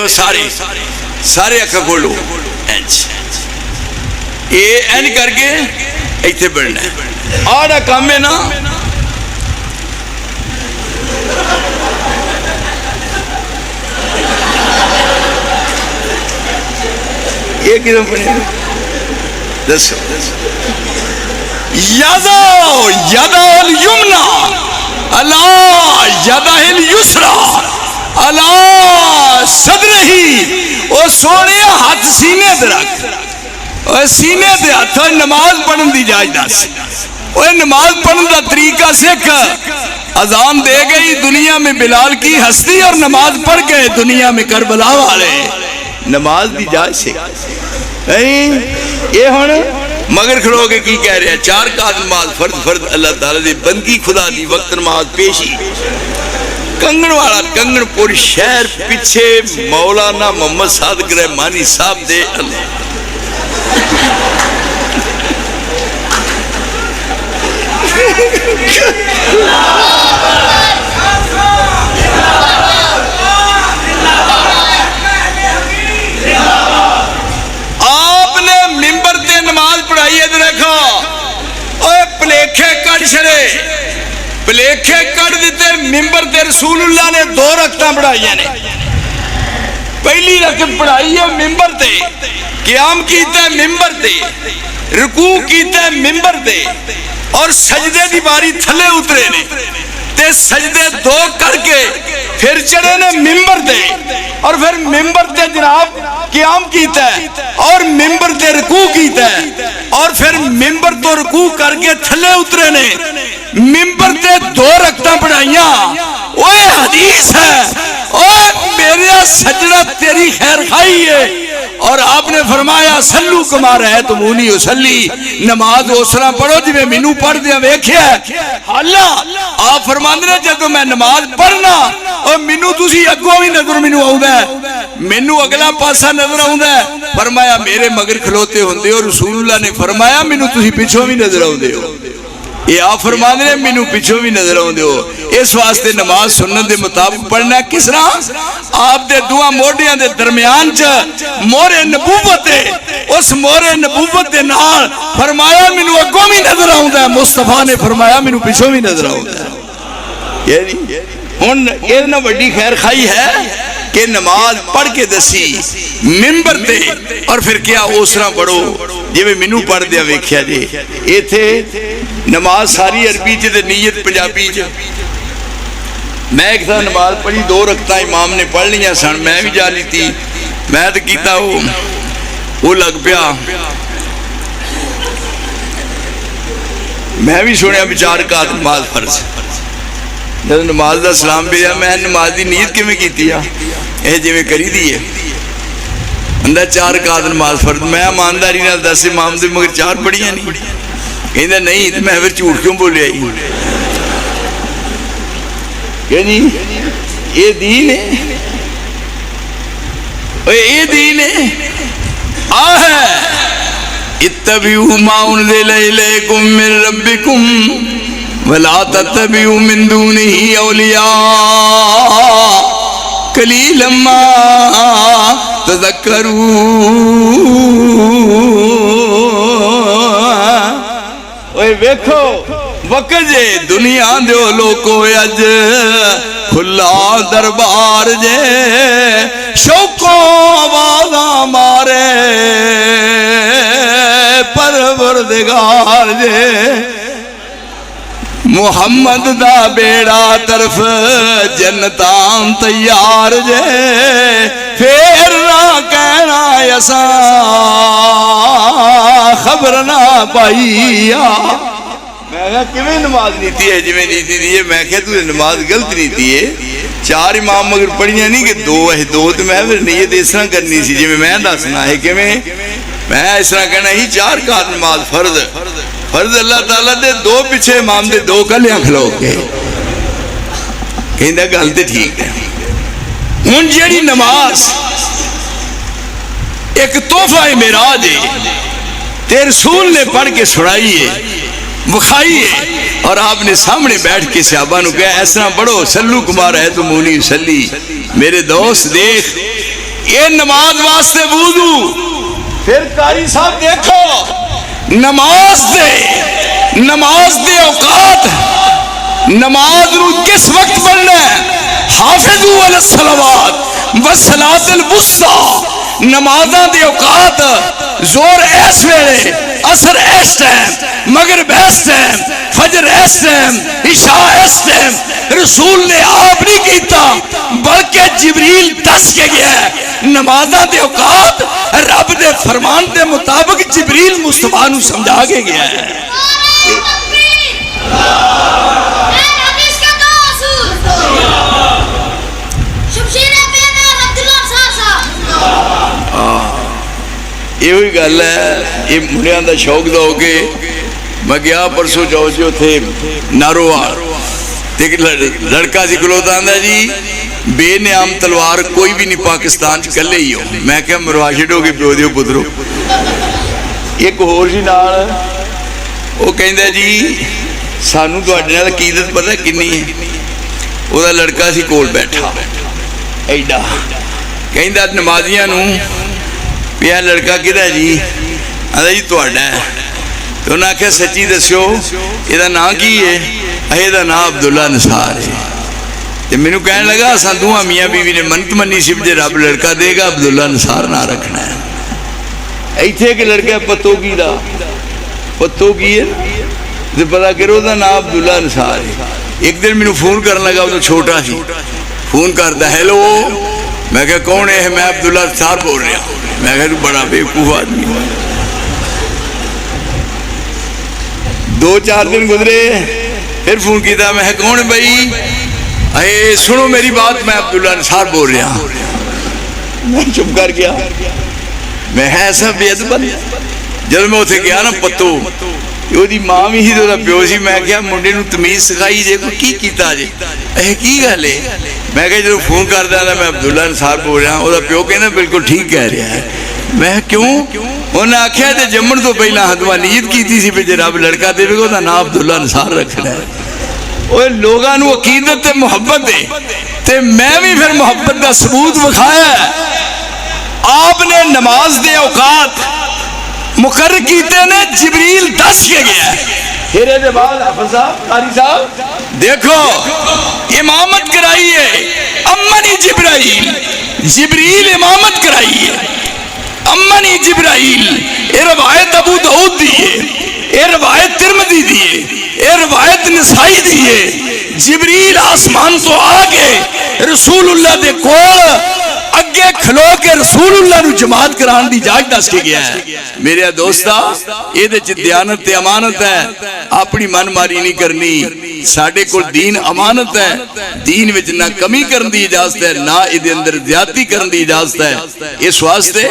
وہ سارے اکھا کھولو اینچ این کر کے ایتھے بڑھنا ہے آڑا کام ہے نا یہ کدھوں پڑھیں دسو یدو الیمنا علی یدہ الیسرا علی صدرہی او سونے ہاتھ سینے دے رکھ سینے دے ہاتھ نماز پڑھن دی جائز دس نماز پڑھن دا طریقہ سکھ اذان دے گئی دنیا میں بلال کی ہستی اور نماز پڑھ گئے دنیا میں کربلا والے نماز دی جائز سکھ یہ ہون مگر کھڑو گے کی کہہ رہے ہیں 4 رکعت نماز فرض اللہ تعالیٰ دی بندگی خدا دی وقت نماز پیشی کنگن والا کنگن پور شہر پیچھے مولانا محمد صادق رحمانی صاحب دے اللہ آپ نے ممبر تے نماز پڑھائی ہے دیکھو اوے پلیکھے کٹ چھڑے پلیکھے کٹ دیتے ممبر تے رسول اللہ نے 2 رکعتاں پڑھائی ہیں پہلی رکعت پڑھائی ہے ممبر تے قیام کیتا ہے ممبر تے رکوع کیتا ہے ممبر تے اور سجدے دی باری تھلے اترے نے تے سجدے 2 کر کے پھر چڑھے نے ممبر تے اور پھر ممبر تے جناب قیام کیتا ہے اور ممبر تے رکوع کیتا ہے اور پھر ممبر تو رکوع کر کے تھلے اترے نے ممبر تے 2 رکعتاں پڑھائیاں اوے حدیث ہے اوے میرا سجدہ تیری خیر خائی ہے اور آپ نے فرمایا سلو کما رہے تو مونی اسلی نماز اسرا پڑھو جی میں مینو پڑھ دیا ویکھیا ہے حالا آپ فرماندے نے جب میں نماز پڑھنا اور مینو تسی اگوں بھی نظر مینو آوندا ہے مینو اگلا پاسا نظر آوندا ہے فرمایا میرے مگر کھلوتے ہوندے اور رسول اللہ نے فرمایا مینو تسی پیچھوں بھی نظر آوندے ہو یہ آپ فرماندے نے مینو پیچھوں بھی نظر آوندے ہو اس واسطے نماز سنت دے مطابق پڑھنا ہے کس طرح آپ دے دعا موڈیاں دے درمیان چ مور نبوت ہے اس مور نبوت دے نال فرمایا مینو اگوں بھی نظر آوندا ہے مصطفیٰ نے فرمایا مینو پیچھوں بھی نظر آوندا ہے یعنی ہن اتنا بڑی خیر خائی ہے کہ نماز پڑھ کے دسی ممبر تے اور پھر کیا اوسرا پڑھو جی میں مینو پڑھ دیا ویکھیا جی ایتھے نماز ساری عربی چ تے نیت پنجابی چ میں ایک تھا نماز پڑھی 2 رکعتاں امام نے پڑھ لیاں سن میں بھی جا لیتی میں تو کیتا وہ لگ پیا میں بھی سنیا بھی 4 رکعت نماز فرض جب نماز دا سلام پیا میں نماز دی نیت کیویں کیتی ہے اے جویں کری دی ہے اندر 4 رکعت نماز فرض میں ایمانداری نال دس امام دے مگر 4 پڑھیاں نہیں کہندا نہیں تے میں پھر جھوٹ کیوں بولیا یعنی یہ دین ہے یہ دین ہے آہے اتبعوا ما انزل الیکم من ربکم ولا تتبعوا من دونه اولیاء قلیلا ما تذکرون اوے ویکھو وقت جے دنیا دیو لوکو اج کھلا دربار جے شوقوں آوازاں مارے پروردگار جے محمد دا بیڑا طرف جنتاں تیار جے پھر نہ کہنا ایسا خبر نہ پائیا میں کہا کیویں نماز نیتی ہے جی میں نیتی دیئے میں کہا تو نماز غلط نیتی ہے 4 امام مگر پڑھیاں نہیں کہ 2 ہے 2 تو میں پھر نیت اس طرح کرنی سی جی میں دسنا ہے کہ میں اس طرح کہنا ہی 4 رکعت نماز فرض اللہ تعالیٰ دے 2 پیچھے امام دے 2 کلیاں کھلو کے کہیں دا گل تے ٹھیک ہے ہن جیڑی نماز ایک تحفہ معراج ہے تے رسول نے پڑھ کے سنائی ہے بخائی ہے اور آپ نے سامنے بیٹھ کے صحابہ نو کہا ایسا پڑھو سلو کما رہے تو مونی سلی میرے دوست دیکھ یہ نماز واسطے وضو. پھر قاری صاحب دیکھو نماز دے اوقات، نماز نو کس وقت پڑھنا ہے. حافظوا علی الصلوات والصلاۃ الوسطی. نمازاں دے اوقات زور اس ویلے، عصر اس ٹائم، مغرب اس ٹائم، فجر اس ٹائم، عشاء اس ٹائم. رسول نے آپ نہیں کیتا بلکہ جبریل دس کے گیا ہے. نمازاں دے اوقات رب دے فرمان دے مطابق جبریل مصطفیٰ نو سمجھا کے گیا ہے. یہ گل ہے. یہ منڈیاں دا شوق دا ہو کے میں گیا پرسوں جاؤ جی اتنے ناروال لڑکا سی کلوتا آندا جی بے نیام تلوار کوئی بھی نہیں پاکستان کلے ہی ہو. میں کہا مروا چھڈو گے پیو دیو پترو. ایک ہور سی نال وہ کہندا جی سانو تواڈے نال عقیدت پتہ کنی ہے. وہ لڑکا سی کول بیٹھا ایڈا کہندا نمازیاں نو یہ لڑکا کہدا جی آندا جی تواڈا ہے. تو انہاں آخیا سچی دسیو یہ نام کی ہے. یہ نام عبداللہ نثار ہے. مینو کہنے لگا اساں دوواں میاں بیوی نے منت منی سی جے رب لڑکا دے گا عبداللہ نثار نہ رکھنا ہے. ایتھے کہ لڑکا پتو کی دا پتو کی ہے تو پتا کرو دا نام عبداللہ نثار ہے. ایک دن مینو فون کرن لگا وہ تو چھوٹا سی فون کرتا ہیلو. میں کہا کون ہے؟ میں عبداللہ نثار بول رہا ہوں. میں کہا تو بڑا بیوقوف آدمی. 2-4 دن گزرے پھر فون کیتا. میں کون ہے بھائی؟ اے سنو میری بات میں عبداللہ نثار بول رہا ہوں. میں چپ کر گیا. میں ایسا بے ادب جب میں اتنے گیا نا پتو وہ ماں بھی ہی تو پیو سی. میں کیا منڈے نو تمیز سکھائی جے کی کیتا جے کی گل ہے. میں کہ جب فون کرتا میں عبداللہ نثار بول رہا ہوں. وہ پیو کہنا بالکل ٹھیک کہہ رہا ہے. میں کیوں؟ انہیں آخیا جی جمن تو پہلا ہدوا نیت کی سی جی رب لڑکا دے گا وہ نام عبداللہ نثار رکھنا ہے. وہ لوگوں نو عقیدت تے محبت دے تے میں بھی پھر محبت کا ثبوت وکھایا ہے. آپ نے نماز دے اوقات مقرر کیتے نے جبریل دس کے گیا ہے. پھر دے بعد حافظ صاحب قاری صاحب دیکھو امامت کرائی ہے امنی جبرائیل. جبریل امامت کرائی ہے امنی جبرائیل. یہ روایت ابو داؤد دی ہے، یہ روایت ترمذی دی ہے، یہ روایت نسائی دی ہے. جبریل آسمان تو آگے رسول اللہ دے کول اگے کھلو کے رسول اللہ نو جماعت کران دی اجازت دس کے گیا ہے. میرے دوستا یہ دیانت تے امانت ہے. اپنی من ماری نہیں کرنی. ساڈے کول دین امانت ہے. دین وچ نہ کمی کرن دی اجازت ہے نہ ادھے اندر زیادتی کرن دی اجازت ہے. اس واسطے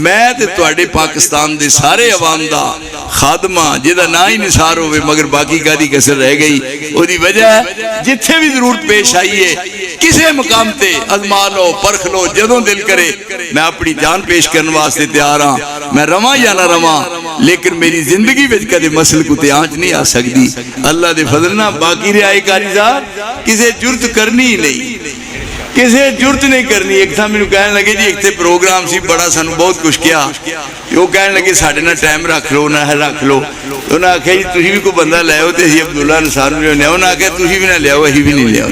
میں تے تواڈے پاکستان دے سارے عوام دا خادمہ جہدا نہ ہی نثار ہوئے مگر باقی کادی کسر رہ گئی. وہ دی وجہ ہے جتھے بھی ضرورت پیش آئی ہے کسے مقام تے ازما لو پرکھ لو جدوں دل کرے میں اپنی جان پیش کرنے واسطے تیار ہاں. میں رواں یا نہ رواں لیکن میری زندگی وچ کدے مسل کو تے آنچ نہیں آ سکتی. اللہ دے فضل نہ باقی رہائی قاری صاحب کسے جرت کرنی ہی نہیں کسے جرت نہیں کرنی. ایک تھا میں کہنے لگے جی ایک تے پروگرام سی بڑا سانو بہت کچھ کیا. وہ کہنے لگے ساڈے نہ ٹائم رکھ لو نہ رکھ لو. انہاں آخیا جی تسی بھی کوئی بندہ لے آؤ تے اسی عبداللہ نثار نو لے آؤ. انہاں آخیا تسی بھی نہ لے آؤ اسی بھی نہیں لے آؤ.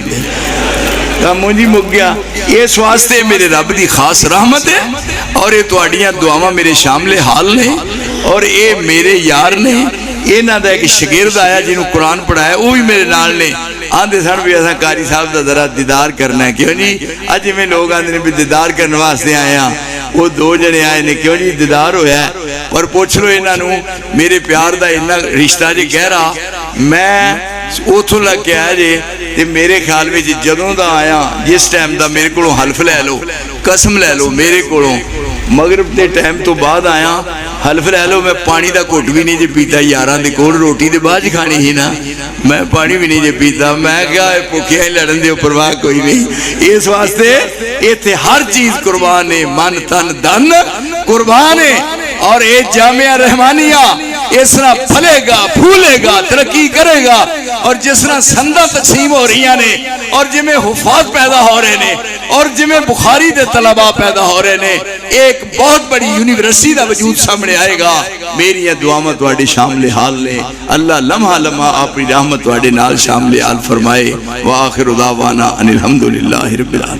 مجھے مک گیا. اس واسطے میرے رب دی خاص رحمت ہے اور یہ تواڈیاں دعاواں میرے شامل حال نے اور یہ میرے یار نے. انہاں دا ایک شاگرد آیا جنہوں قرآن پڑھایا وہ بھی میرے نال نے. آندے سن بھی ایسا قاری صاحب دا ذرا دیدار کرنا ہے. کیوں جی اج میں لوگ آندے نے بھی دیدار کرنے واسطے آئے ہیں. وہ 2 جنے آئے نے. کیوں جی دیدار ہویا ہے اور پوچھ لو انہاں نو میرے پیار دا اتنا رشتہ جی گہرا. میں اتوں لگ کے آیا جی تے میرے خیال میں جدوں دا آیا جس ٹائم دا میرے کو حلف لے لو قسم لے لو میرے کو مغرب دے ٹائم تو بعد آیا حلف لے لو میں پانی دا گھٹ بھی نہیں جی پیتا. یاراں دے کول روٹی دے بعد کھانی ہی نا میں پانی بھی نہیں جی پیتا. میں کہا بھوکیاں ہی لڑن دے پرواہ کوئی نہیں. اس واسطے ایتھے ہر چیز قربان ہے. من تن دن قربان ہے. اور اے جامعہ رحمانیہ اس طرح پھلے گا پھولے گا ترقی کرے گا. اور جس طرح سندہ تقسیم ہو رہی نے اور جمیں حفاظ پیدا ہو رہے نے اور جمیں بخاری دے طلباء پیدا ہو رہے نے ایک بہت بڑی یونیورسٹی دا وجود سامنے آئے گا. میری یہ دعا تواڈے شامل حال نے اللہ لمحہ لمحہ اپنی رحمت تواڈے نال شامل حال فرمائے. وآخر دعوانا ان الحمدللہ رب العالمین.